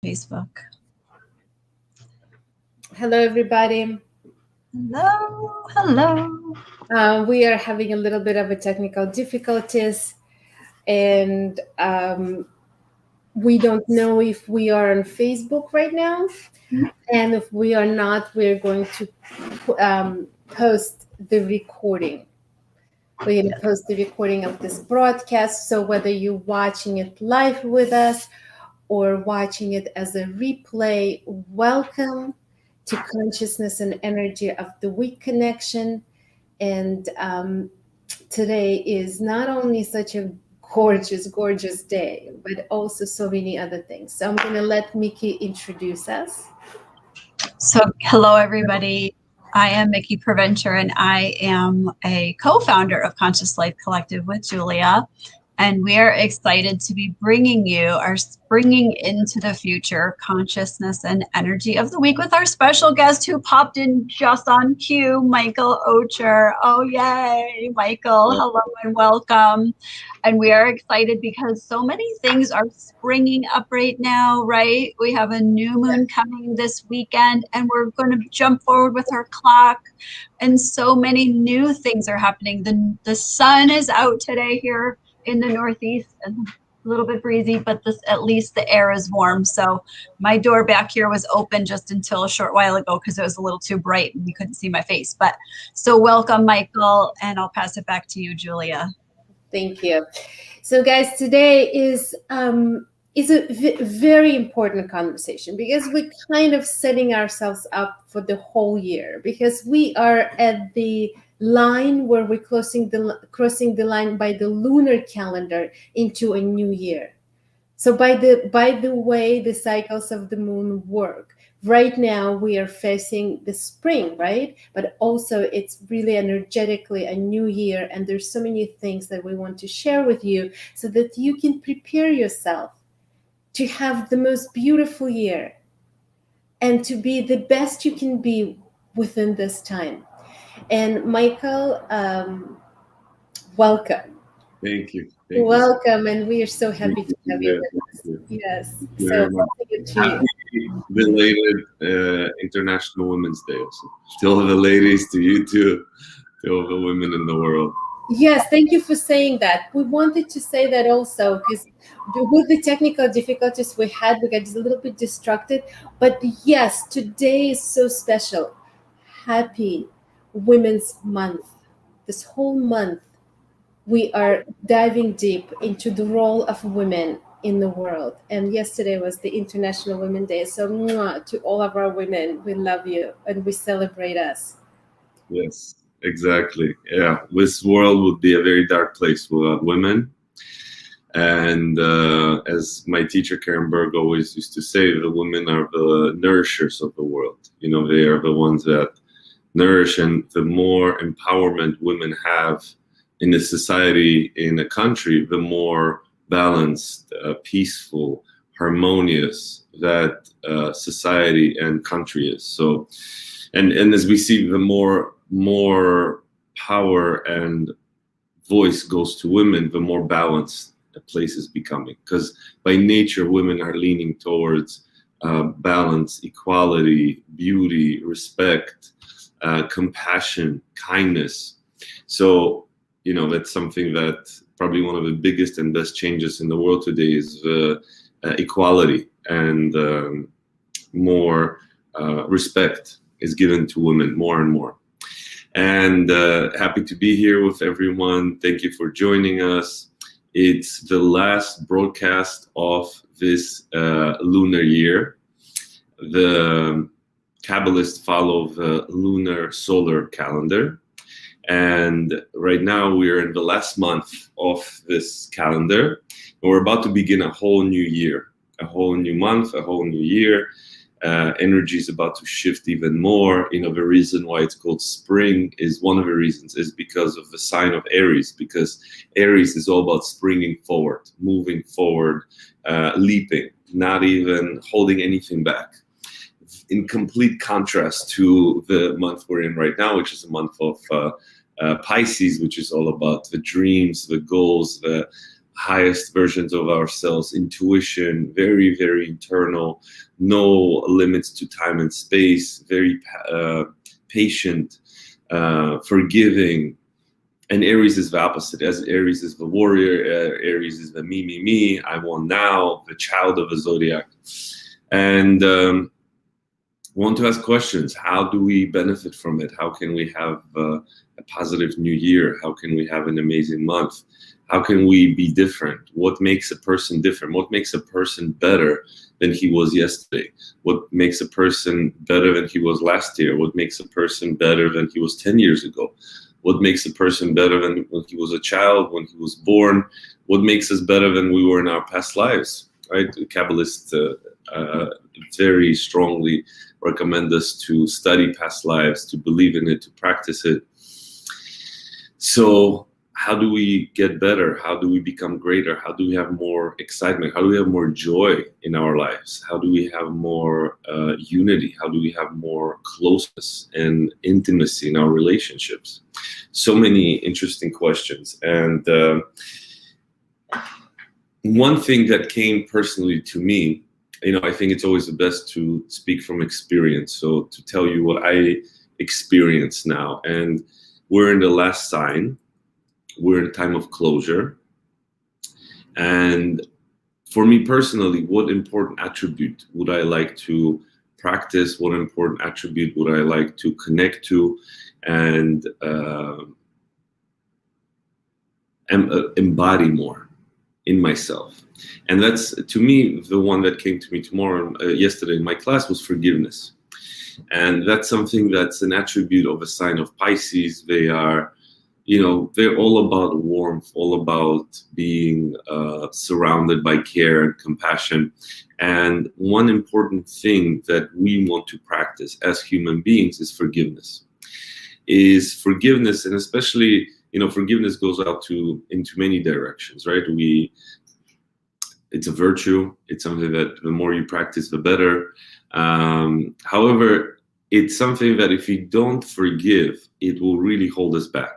Facebook. Hello, everybody. Hello. We are having a little bit of a technical difficulties, and we don't know if we are on Facebook right now. And if we are not, we're going to post the recording. We're going to post the recording of this broadcast. So whether you're watching it live with us or watching it as a replay, welcome to Consciousness and Energy of the Week Connection. And today is not only such a gorgeous day, but also so many other things. So I'm going to let Mikki introduce us. So hello, everybody. I am Mikki Preventure, and I am a co-founder of Conscious Life Collective with Julia. And we are excited to be bringing you our Springing into the Future Consciousness and Energy of the Week with our special guest who popped in just on cue, Michael Ocher. Oh, yay, Michael. Hello and welcome. And we are excited because so many things are springing up right now, right? We have a new moon coming this weekend, and we're going to jump forward with our clock. And so many new things are happening. The sun is out today here in the Northeast, and a little bit breezy, but at least the air is warm. So my door back here was open just until a short while ago because it was a little too bright and you couldn't see my face. But so welcome, Michael, and I'll pass it back to you, Julia. Thank you. So guys, today is a very important conversation because we're kind of setting ourselves up for the whole year, because we are at the line where we're crossing the line by the lunar calendar into a new year. So by the way the cycles of the moon work, right now we are facing the spring, right? But also it's really energetically a new year, and there's so many things that we want to share with you so that you can prepare yourself to have the most beautiful year and to be the best you can be within this time. And Michael, welcome. Thank you. Welcome, and we are so happy to have you with us. Yes. So happy belated International Women's Day also. To all the ladies, to you too, to all the women in the world. Yes, thank you for saying that. We wanted to say that also because with the technical difficulties we had, we got a little bit distracted. But yes, today is so special. Happy Women's Month. This whole month, we are diving deep into the role of women in the world. And yesterday was the International Women's Day. So to all of our women, we love you and we celebrate us. Yes. Exactly. Yeah, this world would be a very dark place without women. And as my teacher Karen Berg always used to say, the women are the nourishers of the world. You know, they are the ones that nourish, and the more empowerment women have in a society, in a country, the more balanced, peaceful, harmonious that society and country is. So, and as we see, the more power and voice goes to women, the more balanced a place is becoming. Because by nature, women are leaning towards balance, equality, beauty, respect, compassion, kindness. So, you know, that's something that probably one of the biggest and best changes in the world today is equality, and more respect is given to women more and more. And happy to be here with everyone. Thank you for joining us. It's the last broadcast of this lunar year. The Kabbalists follow the lunar solar calendar. And right now we're in the last month of this calendar. And we're about to begin a whole new year, a whole new month, a whole new year. Energy is about to shift even more. You know, the reason why it's called spring is one of the reasons is because of the sign of Aries, because Aries is all about springing forward, moving forward, leaping, not even holding anything back. In complete contrast to the month we're in right now, which is a month of Pisces, which is all about the dreams, the goals, the highest versions of ourselves, intuition, very, very internal, no limits to time and space, very patient, forgiving. And Aries is the opposite. As Aries is the warrior, Aries is the me, I want now, the child of the Zodiac. And want to ask questions. How do we benefit from it? How can we have a positive new year? How can we have an amazing month? How can we be different? What makes a person different? What makes a person better than he was yesterday? What makes a person better than he was last year? What makes a person better than he was 10 years ago? What makes a person better than when he was a child, when he was born? What makes us better than we were in our past lives, right? The Kabbalists very strongly recommend us to study past lives, to believe in it, to practice it. So how do we get better? How do we become greater? How do we have more excitement? How do we have more joy in our lives? How do we have more unity? How do we have more closeness and intimacy in our relationships? So many interesting questions. And one thing that came personally to me, I think it's always the best to speak from experience. So to tell you what I experience now. And we're in the last sign. We're in a time of closure. And for me personally, what important attribute would I like to practice? What important attribute would I like to connect to and embody more in myself? And that's, to me, the one that came to me yesterday in my class was forgiveness. And that's something that's an attribute of a sign of Pisces. They are, they're all about warmth, all about being surrounded by care and compassion. And one important thing that we want to practice as human beings is forgiveness. And especially, forgiveness goes out into many directions, right? It's a virtue. It's something that the more you practice, the better. However, it's something that if you don't forgive, it will really hold us back.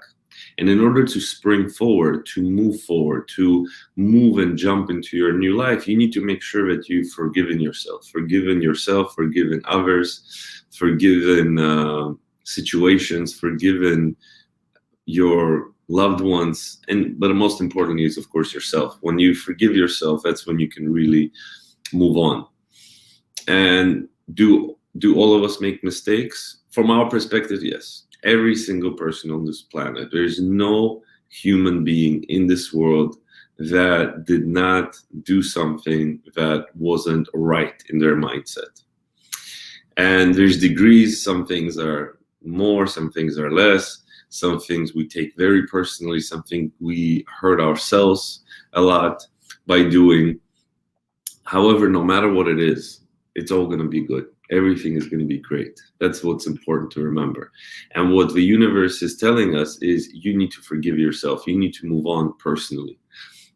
And in order to spring forward, to move and jump into your new life, you need to make sure that you've forgiven yourself, forgiven others, forgiven situations, forgiven your loved ones, but most importantly is, of course, yourself. When you forgive yourself, that's when you can really move on. And do all of us make mistakes? From our perspective, yes. Every single person on this planet. There's no human being in this world that did not do something that wasn't right in their mindset. And there's degrees. Some things are more, some things are less. Some things we take very personally, something we hurt ourselves a lot by doing. However, no matter what it is, it's all going to be good. Everything is going to be great. That's what's important to remember. And what the universe is telling us is you need to forgive yourself. You need to move on personally.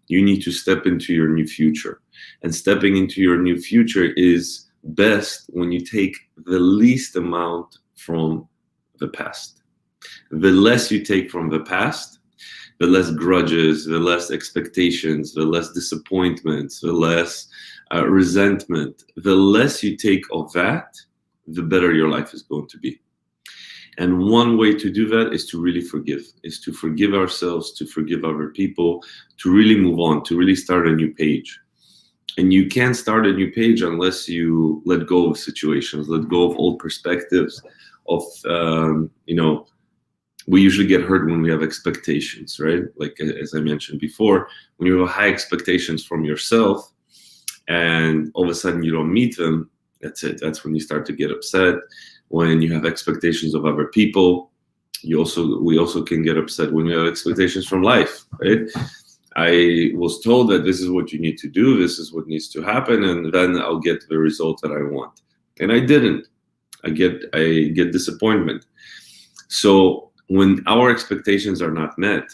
You need to step into your new future. And stepping into your new future is best when you take the least amount from the past. The less you take from the past, the less grudges, the less expectations, the less disappointments, the less resentment. The less you take of that, the better your life is going to be. And one way to do that is to really forgive, is to forgive ourselves, to forgive other people, to really move on, to really start a new page. And you can't start a new page unless you let go of situations, let go of old perspectives of, we usually get hurt when we have expectations, right? Like, as I mentioned before, when you have high expectations from yourself and all of a sudden you don't meet them, that's it. That's when you start to get upset. When you have expectations of other people, we also can get upset when you have expectations from life, right? I was told that this is what you need to do, this is what needs to happen, and then I'll get the result that I want. And I didn't. I get disappointment. So when our expectations are not met,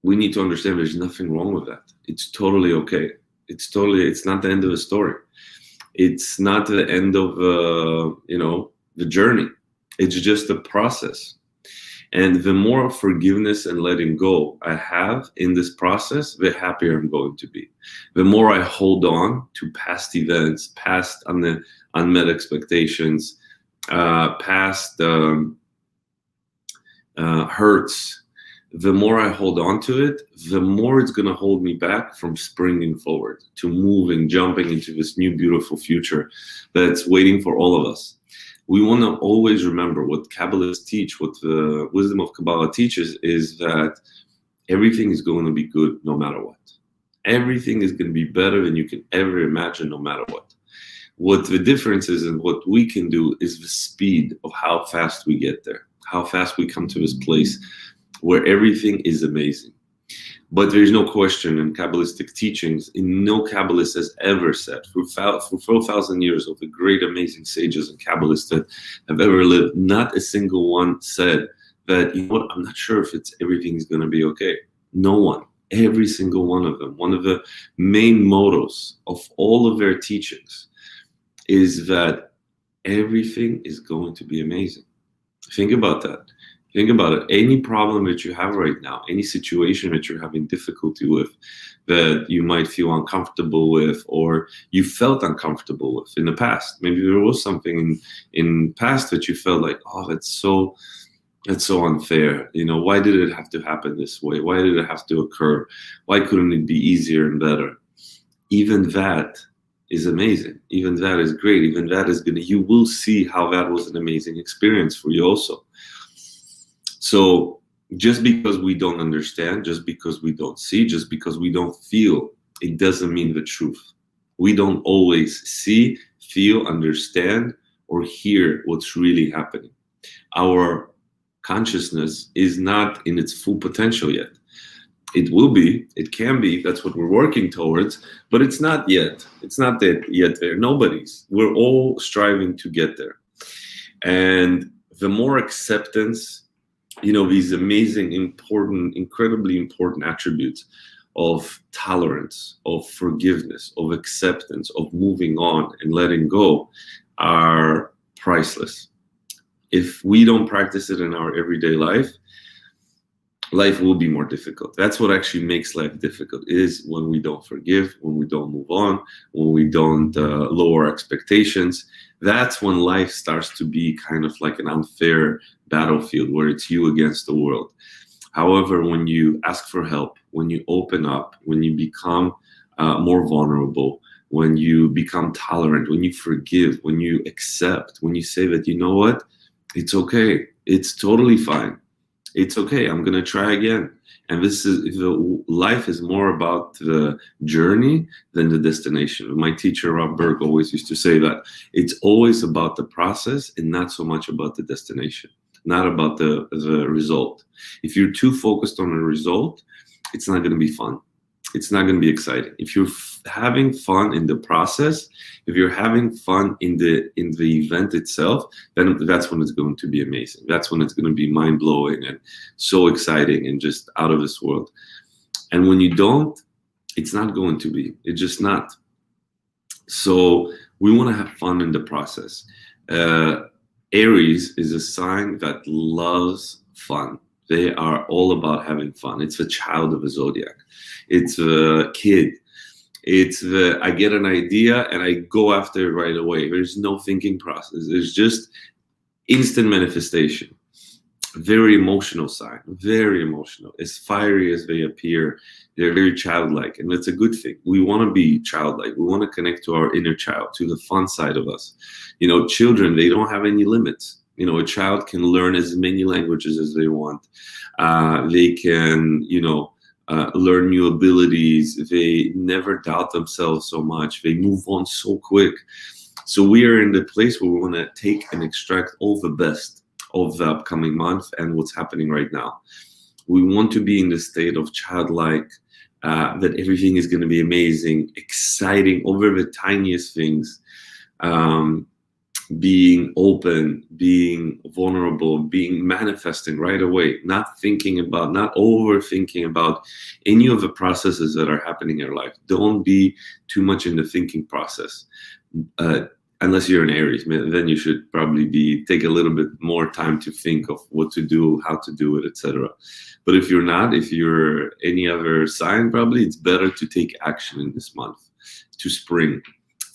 we need to understand there's nothing wrong with that. It's totally okay. It's not the end of the story. It's not the end of the journey. It's just a process. And the more forgiveness and letting go I have in this process, the happier I'm going to be. The more I hold on to past events, past unmet expectations, past hurts, the more I hold on to it, the more it's going to hold me back from springing forward, to moving, jumping into this new beautiful future that's waiting for all of us. We want to always remember what Kabbalists teach, what the wisdom of Kabbalah teaches, is that everything is going to be good no matter what. Everything is going to be better than you can ever imagine no matter what. What the difference is and what we can do is the speed of how fast we get there, how fast we come to this place where everything is amazing. But there's no question in Kabbalistic teachings, and no Kabbalist has ever said, for 4,000 years of the great, amazing sages and Kabbalists that have ever lived, not a single one said that, you know what, I'm not sure if everything is going to be okay. No one. Every single one of them. One of the main mottos of all of their teachings is that everything is going to be amazing. Think about that. Think about it. Any problem that you have right now, any situation that you're having difficulty with, that you might feel uncomfortable with, or you felt uncomfortable with in the past. Maybe there was something in past that you felt like, oh, that's so unfair. You know, why did it have to happen this way? Why did it have to occur? Why couldn't it be easier and better? Even that is amazing. Even that is great. Even that is you will see how that was an amazing experience for you also. So just because we don't understand, just because we don't see, just because we don't feel, it doesn't mean the truth. We don't always see, feel, understand, or hear what's really happening. Our consciousness is not in its full potential yet. It will be, it can be, that's what we're working towards, but it's not yet. It's not yet there. Nobody's. We're all striving to get there. And the more acceptance, you know, these amazing, important, incredibly important attributes of tolerance, of forgiveness, of acceptance, of moving on and letting go are priceless. If we don't practice it in our everyday life, life will be more difficult. That's what actually makes life difficult, is when we don't forgive, when we don't move on, when we don't lower expectations. That's when life starts to be kind of like an unfair battlefield where it's you against the world. However, when you ask for help, when you open up, when you become more vulnerable, when you become tolerant, when you forgive, when you accept, when you say that, you know what, it's okay, it's totally fine, it's okay, I'm gonna try again. And life is more about the journey than the destination. My teacher, Rob Berg, always used to say that it's always about the process and not so much about the destination, not about the result. If you're too focused on the result, it's not going to be fun. It's not going to be exciting. If you're having fun in the process, if you're having fun in the event itself, then that's when it's going to be amazing. That's when it's going to be mind-blowing and so exciting and just out of this world. And when you don't, it's not going to be. It's just not. So we want to have fun in the process. Aries is a sign that loves fun. They are all about having fun. It's the child of a Zodiac. It's the kid. It's I get an idea and I go after it right away. There's no thinking process. There's just instant manifestation. Very emotional sign, very emotional. As fiery as they appear, they're very childlike, and that's a good thing. We want to be childlike. We want to connect to our inner child, to the fun side of us. You know, children, they don't have any limits. You know, a child can learn as many languages as they want. They can, you know, learn new abilities. They never doubt themselves so much. They move on so quick. So we are in the place where we want to take and extract all the best of the upcoming month and what's happening right now. We want to be in the state of childlike, that everything is going to be amazing, exciting over the tiniest things, being open, being vulnerable, being manifesting right away, not overthinking about any of the processes that are happening in your life. Don't be too much in the thinking process. unless you're an Aries, then you should probably take a little bit more time to think of what to do, how to do it, etc. But if you're not, if you're any other sign, probably it's better to take action in this month to spring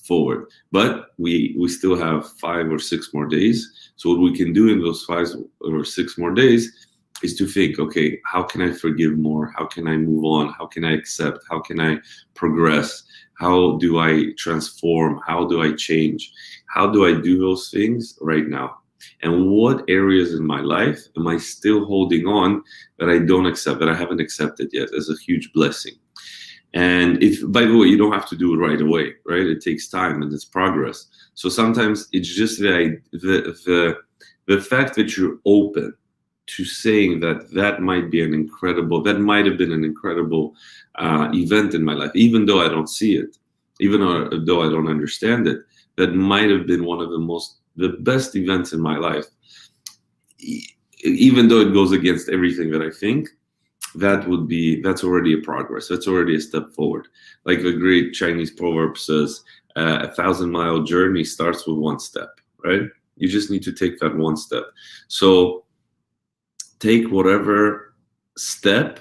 forward. But we still have 5 or 6 more days. So what we can do in those 5 or 6 more days is to think, okay, how can I forgive more? How can I move on? How can I accept? How can I progress? How do I transform? How do I change? How do I do those things right now? And what areas in my life am I still holding on that I don't accept, that I haven't accepted yet as a huge blessing? And if, by the way, you don't have to do it right away, right? It takes time and it's progress. So sometimes it's just the fact that you're open to saying that might be that might have been an incredible event in my life, even though I don't see it, even though I don't understand it, that might have been one of the best events in my life, even though it goes against everything that I think. That's already a progress. That's already a step forward. Like the great Chinese proverb says, a 1,000-mile journey starts with 1 step, right? You just need to take that 1 step. So take whatever step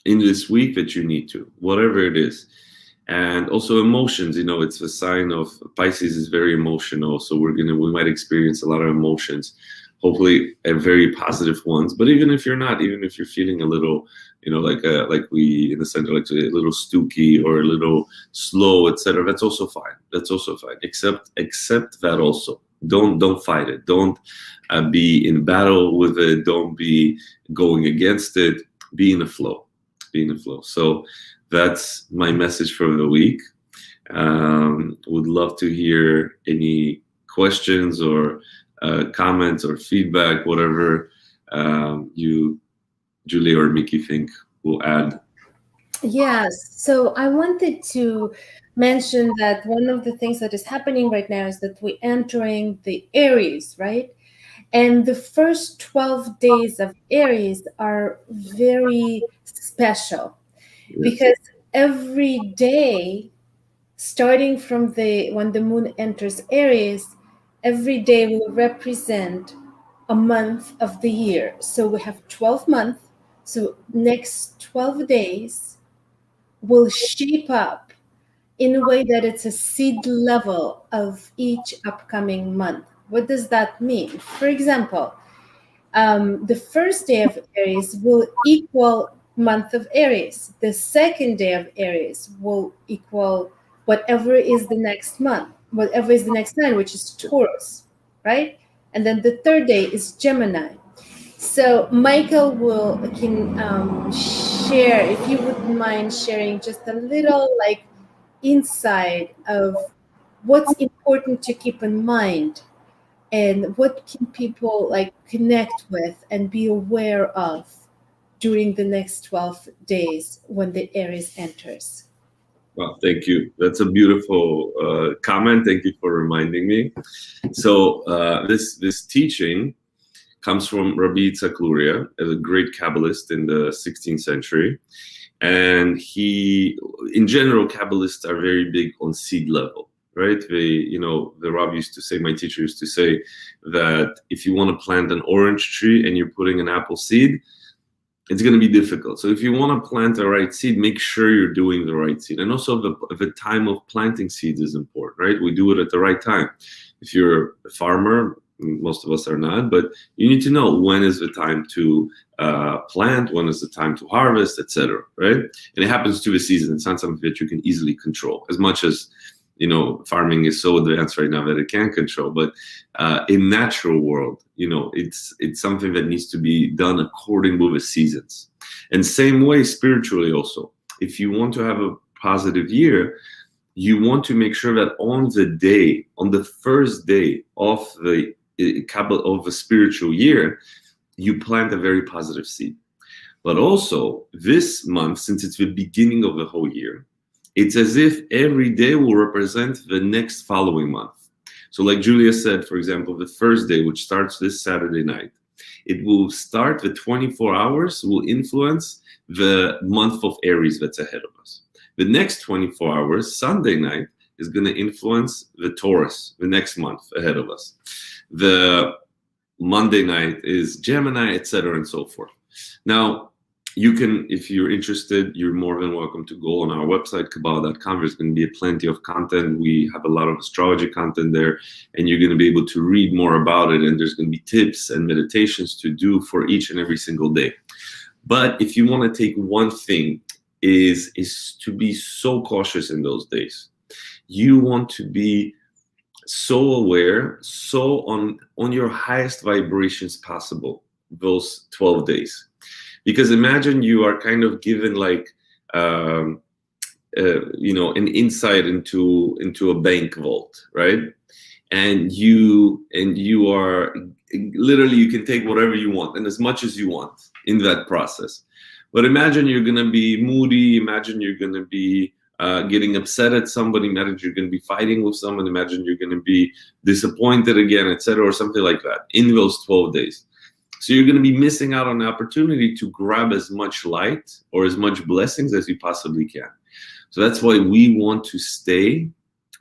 in this week that you need to, whatever it is. And also emotions, it's a sign of Pisces is very emotional. So we might experience a lot of emotions, hopefully very positive ones. But even if you're not, even if you're feeling a little, like we in the center, like a little stooky or a little slow, etc., that's also fine. That's also fine. Accept that also. Don't fight it. Don't be in battle with it. Don't be going against it. Be in the flow. Be in the flow. So that's my message for the week. Would love to hear any questions or comments or feedback, whatever you, Julia or Mikki, think will add. Yes. So I wanted to mention that one of the things that is happening right now is that we're entering the Aries, right? And the first 12 days of Aries are very special. Yes. Because every day, starting from when the moon enters Aries, every day will represent a month of the year. So we have 12 months. So next 12 days will shape up in a way that it's a seed level of each upcoming month. What does that mean? For example, the first day of Aries will equal month of Aries. The second day of Aries will equal whatever is the next month, whatever is the next sign, which is Taurus, right? And then the third day is Gemini. So Michael can share, if you wouldn't mind sharing just a little insight of what's important to keep in mind and what can people connect with and be aware of during the next 12 days when the Aries enters. Well, thank you. That's a beautiful comment. Thank you for reminding me. So this teaching comes from Rabbi Yitzhak Luria, a great Kabbalist in the 16th century. And in general, Kabbalists are very big on seed level, right? The Rabbi used to say, my teacher used to say that if you want to plant an orange tree and you're putting an apple seed, it's going to be difficult. So if you want to plant the right seed, make sure you're doing the right seed. And also the time of planting seeds is important, right? We do it at the right time. If you're a farmer, most of us are not, but you need to know when is the time to plant, when is the time to harvest, etc., right? And it happens to the season. It's not something that you can easily control, as much as farming is so advanced right now that it can control. But in natural world, it's something that needs to be done according to the seasons. And same way spiritually also. If you want to have a positive year, you want to make sure that on the first day of the spiritual year, you plant a very positive seed. But also this month, since it's the beginning of the whole year, it's as if every day will represent the next following month. So like Julia said, for example, the first day, which starts this Saturday night, it will start, the 24 hours will influence the month of Aries that's ahead of us. The next 24 hours, Sunday night, is going to influence the Taurus, the next month ahead of us. The Monday night is Gemini, etc., and so forth. Now, you can, if you're interested, you're more than welcome to go on our website, Kabbalah.com. There's going to be plenty of content. We have a lot of astrology content there, and you're going to be able to read more about it. And there's going to be tips and meditations to do for each and every single day. But if you want to take one thing, is to be so cautious in those days. You want to be so aware, so on your highest vibrations possible those 12 days. Because imagine you are kind of given like, an insight into a bank vault, right? And you are literally, you can take whatever you want and as much as you want in that process. But imagine you're going to be moody. Imagine you're going to be getting upset at somebody. Imagine you're going to be fighting with someone. Imagine you're going to be disappointed again, etc., or something like that in those 12 days. So you're going to be missing out on the opportunity to grab as much light or as much blessings as you possibly can. So that's why we want to stay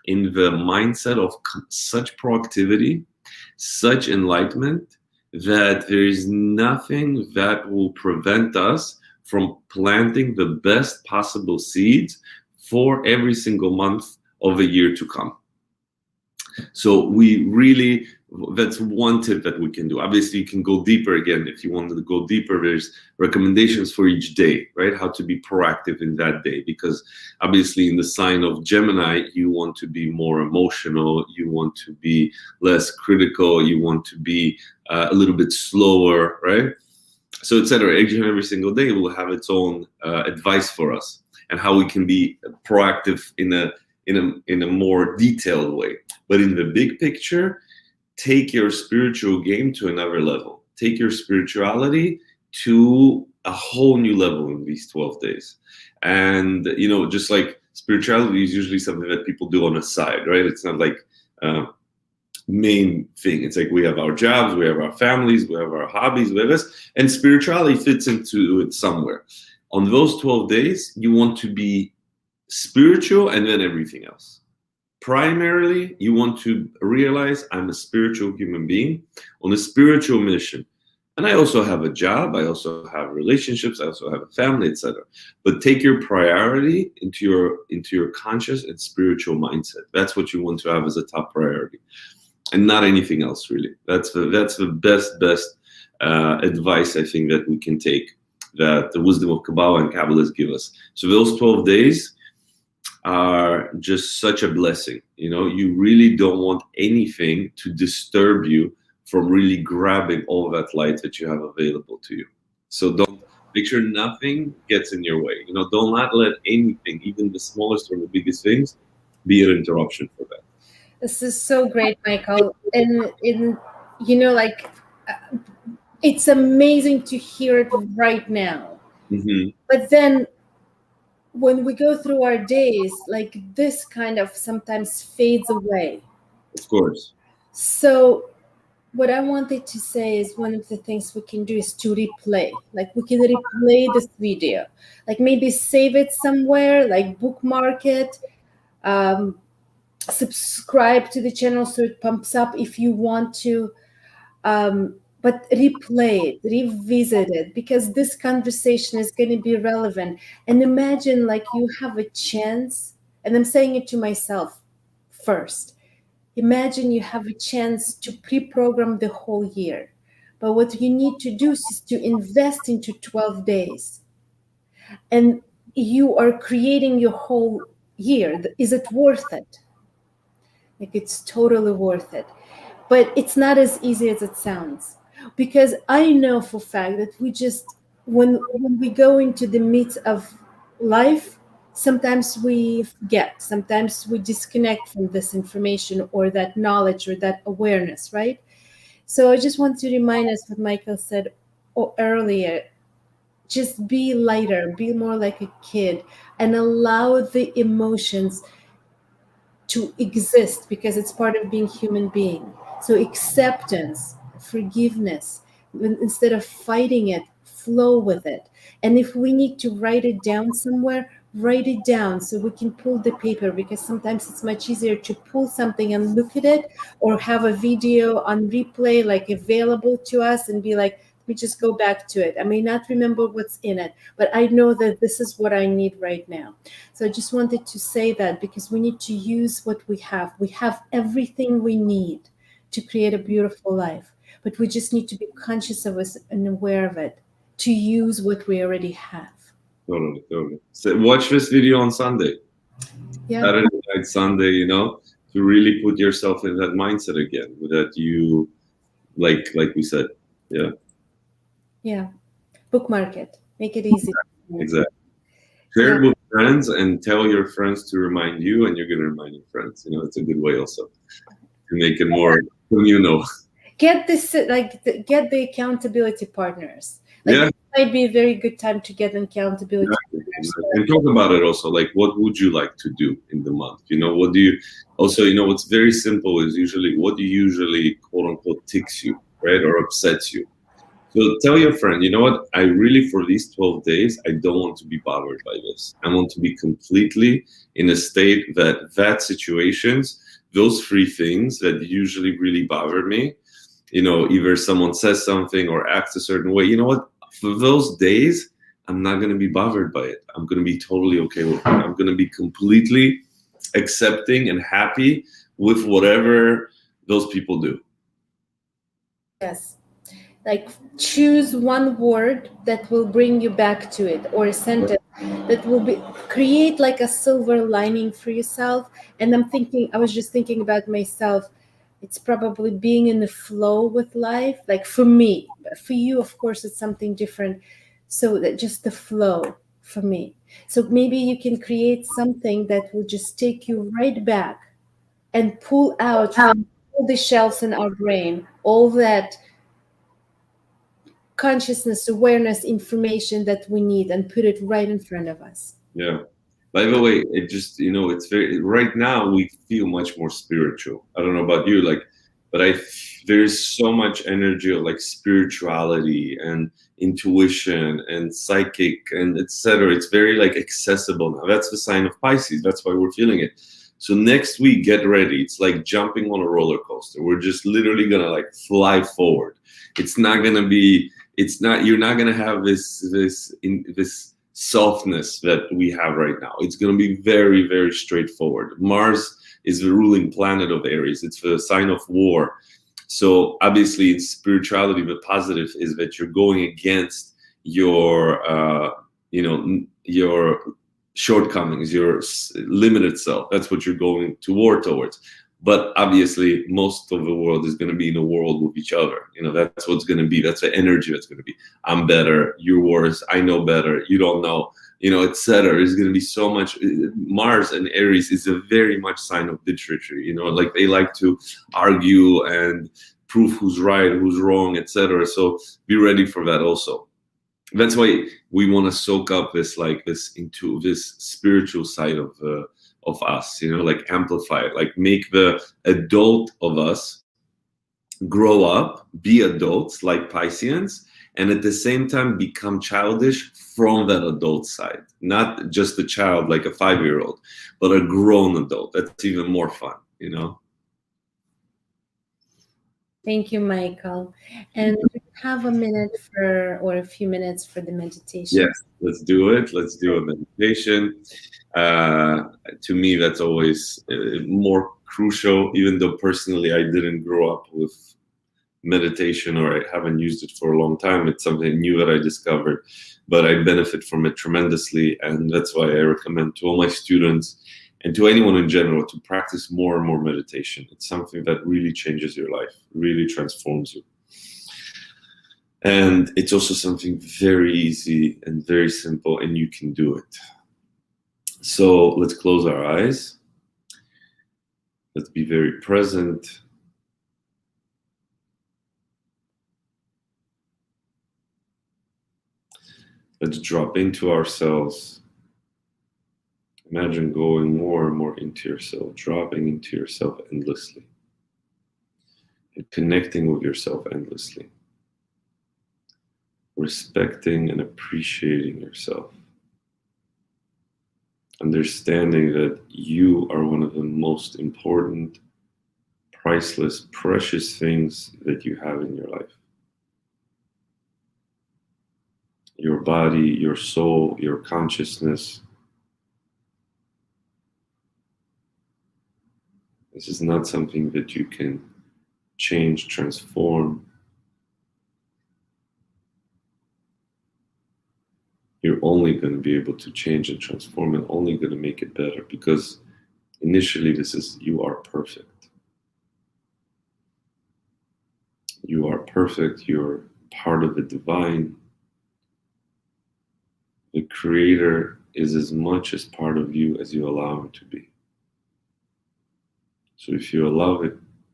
in the mindset of such proactivity, such enlightenment, that there is nothing that will prevent us from planting the best possible seeds for every single month of the year to come. So we really, that's one tip that we can do. Obviously, you can go deeper again. If you wanted to go deeper, there's recommendations for each day, right? How to be proactive in that day. Because obviously in the sign of Gemini, you want to be more emotional. You want to be less critical. You want to be a little bit slower, right? So, etc. Each and every single day will have its own advice for us and how we can be proactive in a more detailed way. But in the big picture, take your spiritual game to another level. Take your spirituality to a whole new level in these 12 days. And, just like spirituality is usually something that people do on the side, right? It's not like main thing. It's like we have our jobs, we have our families, we have our hobbies, we have this, and spirituality fits into it somewhere. On those 12 days, you want to be spiritual and then everything else. Primarily, you want to realize I'm a spiritual human being on a spiritual mission. And I also have a job, I also have relationships, I also have a family, etc. But take your priority into your conscious and spiritual mindset. That's what you want to have as a top priority. And not anything else, really. That's the best advice I think that we can take, that the wisdom of Kabbalah and Kabbalists give us. So those 12 days are just such a blessing. You really don't want anything to disturb you from really grabbing all that light that you have available to you. So don't make sure nothing gets in your way. Don't not let anything, even the smallest or the biggest things, be an interruption for that. This is so great, Michael. And it's amazing to hear it right now. Mm-hmm. But then when we go through our days, like this kind of sometimes fades away. Of course. So what I wanted to say is one of the things we can do is to replay. Like we can replay this video, like maybe save it somewhere, like bookmark it, subscribe to the channel so it pumps up if you want to, but replay it, revisit it, because this conversation is going to be relevant. And imagine like you have a chance, and I'm saying it to myself first, imagine you have a chance to pre-program the whole year. But what you need to do is to invest into 12 days. And you are creating your whole year. Is it worth it? Like it's totally worth it. But it's not as easy as it sounds. Because I know for a fact that we just, when we go into the midst of life, sometimes we forget, sometimes we disconnect from this information or that knowledge or that awareness, right? So I just want to remind us what Michael said earlier. Just be lighter, be more like a kid, and allow the emotions to exist, because it's part of being human being. So acceptance, forgiveness, instead of fighting it, flow with it. And if we need to write it down somewhere, write it down so we can pull the paper, because sometimes it's much easier to pull something and look at it, or have a video on replay like available to us and be like, we just go back to it. I may not remember what's in it, but I know that this is what I need right now. So I just wanted to say that, because we need to use what we have. We have everything we need to create a beautiful life, but we just need to be conscious of us and aware of it, to use what we already have. Totally, totally. So watch this video on Sunday. Yeah. Saturday night, Sunday, you know, to really put yourself in that mindset again, that you, like we said, yeah. Yeah. Bookmark it. Make it easy. Exactly. Share it with friends and tell your friends to remind you, and you're going to remind your friends. You know, it's a good way also to make it more communal. Get this, get the accountability partners. Like, Yeah. it might be a very good time to get an accountability partners. And talk about it also, like, what would you like to do in the month? You know, what do you, also, you know, what's very simple is usually, what do you usually, quote unquote, ticks you, right? Or upsets you. So tell your friend, you know what, I really, for these 12 days, I don't want to be bothered by this. I want to be completely in a state that situations, those three things that usually really bother me, you know, either someone says something or acts a certain way, you know what, for those days, I'm not going to be bothered by it. I'm going to be totally okay with it. I'm going to be completely accepting and happy with whatever those people do. Yes. Like, choose one word that will bring you back to it, or a sentence that will create like a silver lining for yourself. And I was just thinking about myself. It's probably being in the flow with life. Like, for me, for you, of course, it's something different. So that just the flow for me. So maybe you can create something that will just take you right back and pull out from all the shelves in our brain, all that consciousness, awareness, information that we need, and put it right in front of us. Yeah. By the way, it just, you know, it's very, right now we feel much more spiritual. I don't know about you, like, but there's so much energy of like spirituality and intuition and psychic and etc. It's very like accessible now. That's the sign of Pisces. That's why we're feeling it. So next week, get ready. It's like jumping on a roller coaster. We're just literally gonna like fly forward. It's not gonna be, you're not gonna have this softness that we have right now. It's gonna be very, very straightforward. Mars is the ruling planet of Aries. It's the sign of war. So obviously in spirituality, the positive is that you're going against your, your shortcomings, your limited self. That's what you're going to war towards. But obviously, most of the world is going to be in a world with each other. You know, that's what's going to be. That's the energy that's going to be. I'm better. You're worse. I know better. You don't know. You know, etc. There's going to be so much. Mars and Aries is a very much sign of literature. You know, like they like to argue and prove who's right, who's wrong, etc. So be ready for that also. That's why we want to soak up this into this spiritual side of us, you know, like amplify it, like make the adult of us grow up, be adults like Pisceans, and at the same time become childish from that adult side. Not just a child like a 5-year-old, but a grown adult. That's even more fun, you know? Thank you, Michael. And we have a minute or a few minutes for the meditation. Yes, let's do it. Let's do a meditation. To me, that's always more crucial, even though personally I didn't grow up with meditation or I haven't used it for a long time. It's something new that I discovered, but I benefit from it tremendously. And that's why I recommend to all my students and to anyone in general to practice more and more meditation. It's something that really changes your life, really transforms you. And it's also something very easy and very simple, and you can do it. So let's close our eyes. Let's be very present. Let's drop into ourselves. Imagine going more and more into yourself, dropping into yourself endlessly, and connecting with yourself endlessly, respecting and appreciating yourself. understanding that you are one of the most important, priceless, precious things that you have in your life. Your body, your soul, your consciousness. This is not something that you can change, transform. You're only going to be able to change and transform and only going to make it better, because initially you are perfect. You are perfect. You're part of the divine. The Creator is as much as part of you as you allow him to be. So if you allow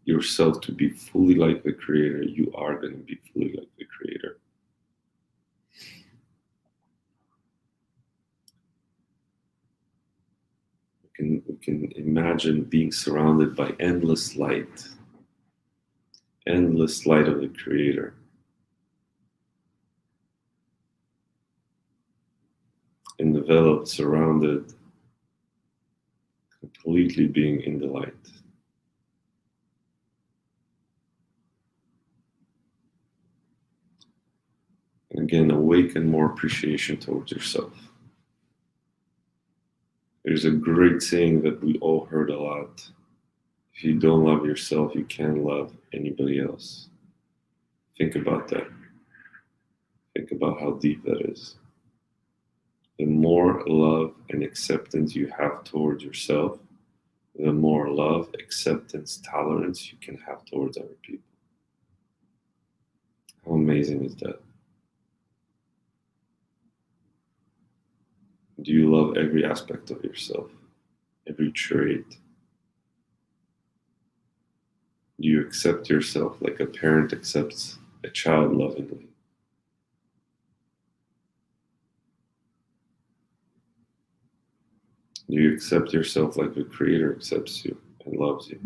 yourself to be fully like the Creator, you are going to be fully like the Creator. We can imagine being surrounded by endless light of the Creator. Enveloped, surrounded, completely being in the light. And again, awaken more appreciation towards yourself. There's a great saying that we all heard a lot. If you don't love yourself, you can't love anybody else. Think about that. Think about how deep that is. The more love and acceptance you have towards yourself, the more love, acceptance, tolerance you can have towards other people. How amazing is that? Do you love every aspect of yourself? Every trait? Do you accept yourself like a parent accepts a child lovingly? Do you accept yourself like the Creator accepts you and loves you?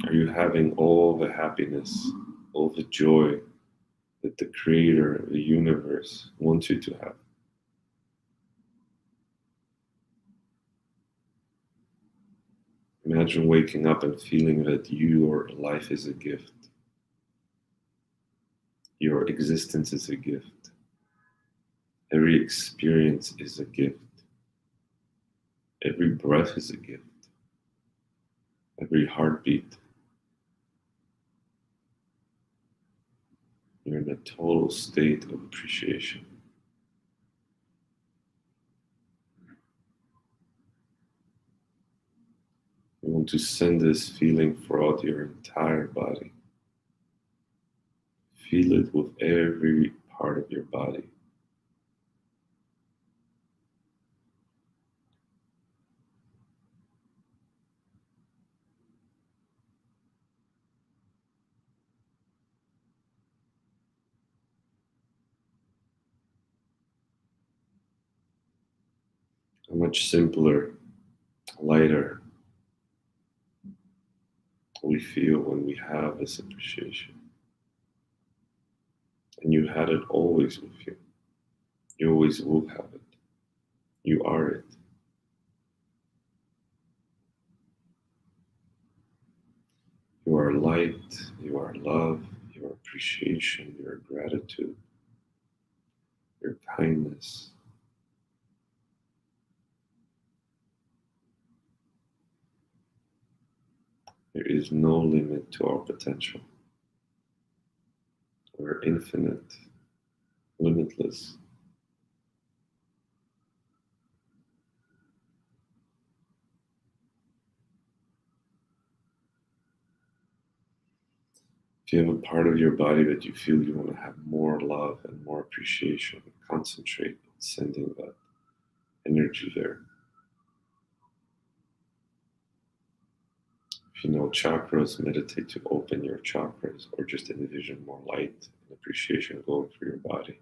Are you having all the happiness, all the joy that the Creator, the universe, wants you to have? Imagine waking up and feeling that your life is a gift. Your existence is a gift. Every experience is a gift. Every breath is a gift. Every heartbeat. You're in a total state of appreciation. You want to send this feeling throughout your entire body. Feel it with every part of your body. How much simpler, lighter we feel when we have this appreciation. And you had it always with you. You always will have it. You are it. You are light, you are love, you are appreciation, you are gratitude, your kindness. There is no limit to our potential. We're infinite, limitless. If you have a part of your body that you feel you want to have more love and more appreciation, concentrate on sending that energy there. If you know chakras, meditate to open your chakras, or just envision more light and appreciation going through your body.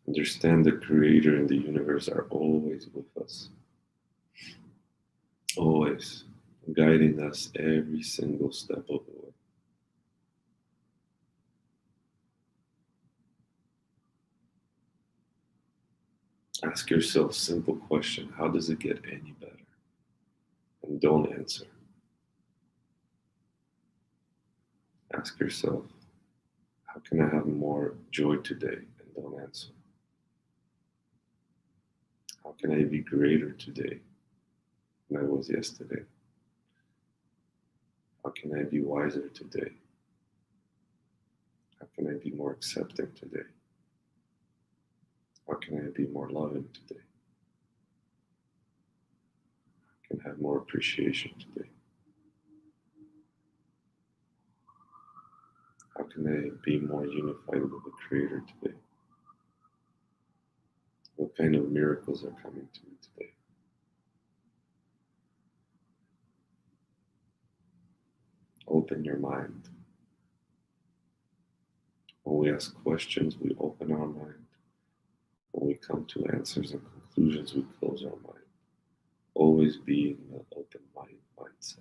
Understand the Creator and the universe are always with us. Always guiding us every single step of the way. Ask yourself a simple question: how does it get any better? And don't answer. Ask yourself, how can I have more joy today? And don't answer. How can I be greater today than I was yesterday? How can I be wiser today? How can I be more accepting today? How can I be more loving today? How can I have more appreciation today? How can I be more unified with the Creator today? What kind of miracles are coming to me today? Open your mind. When we ask questions, we open our mind. When we come to answers and conclusions, we close our mind. Always be in the open mind mindset.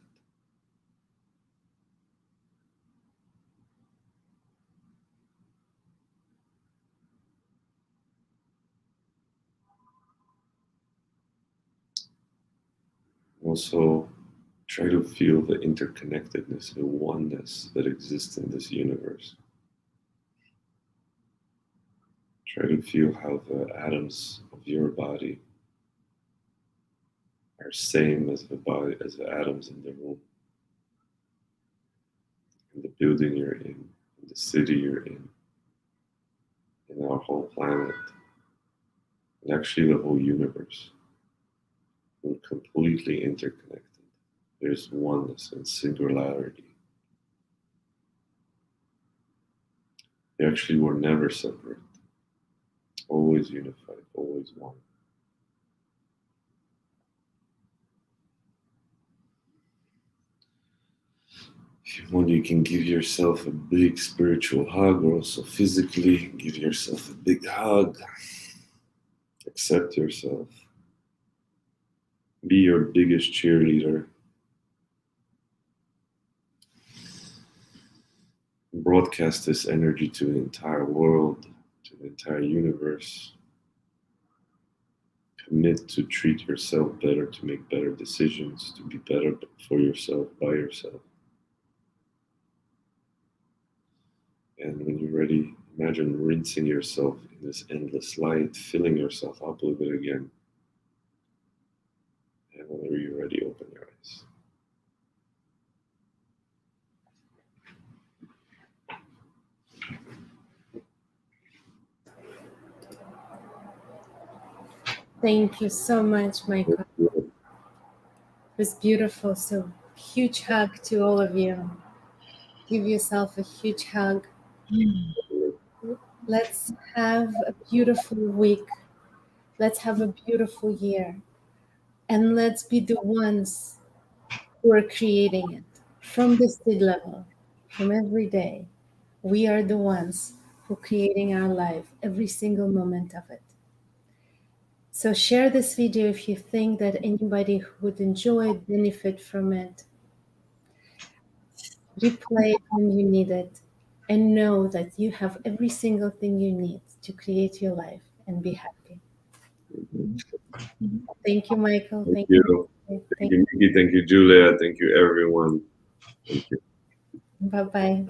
Also, try to feel the interconnectedness, the oneness that exists in this universe. Try to feel how the atoms of your body are same as the atoms in the room, in the building you're in the city you're in our whole planet, and actually the whole universe. We're completely interconnected. There's oneness and singularity. They actually were never separate. Always unified, always one. If you want, you can give yourself a big spiritual hug, or also physically give yourself a big hug. Accept yourself. Be your biggest cheerleader. Broadcast this energy to the entire world, to the entire universe. Commit to treat yourself better, to make better decisions, to be better for yourself, by yourself. And when you're ready, imagine rinsing yourself in this endless light, filling yourself up with it again. And whenever you're ready, open your eyes. Thank you so much, Michael. It was beautiful. So huge hug to all of you. Give yourself a huge hug. Let's have a beautiful week. Let's have a beautiful year. And let's be the ones who are creating it from the seed level, from every day. We are the ones who are creating our life, every single moment of it. So share this video if you think that anybody who would enjoy it, benefit from it. Replay it when you need it, and know that you have every single thing you need to create your life and be happy. Thank you, Michael. Thank you. Thank you, Mikki. Thank you, Julia. Thank you, everyone. Thank you. Bye-bye.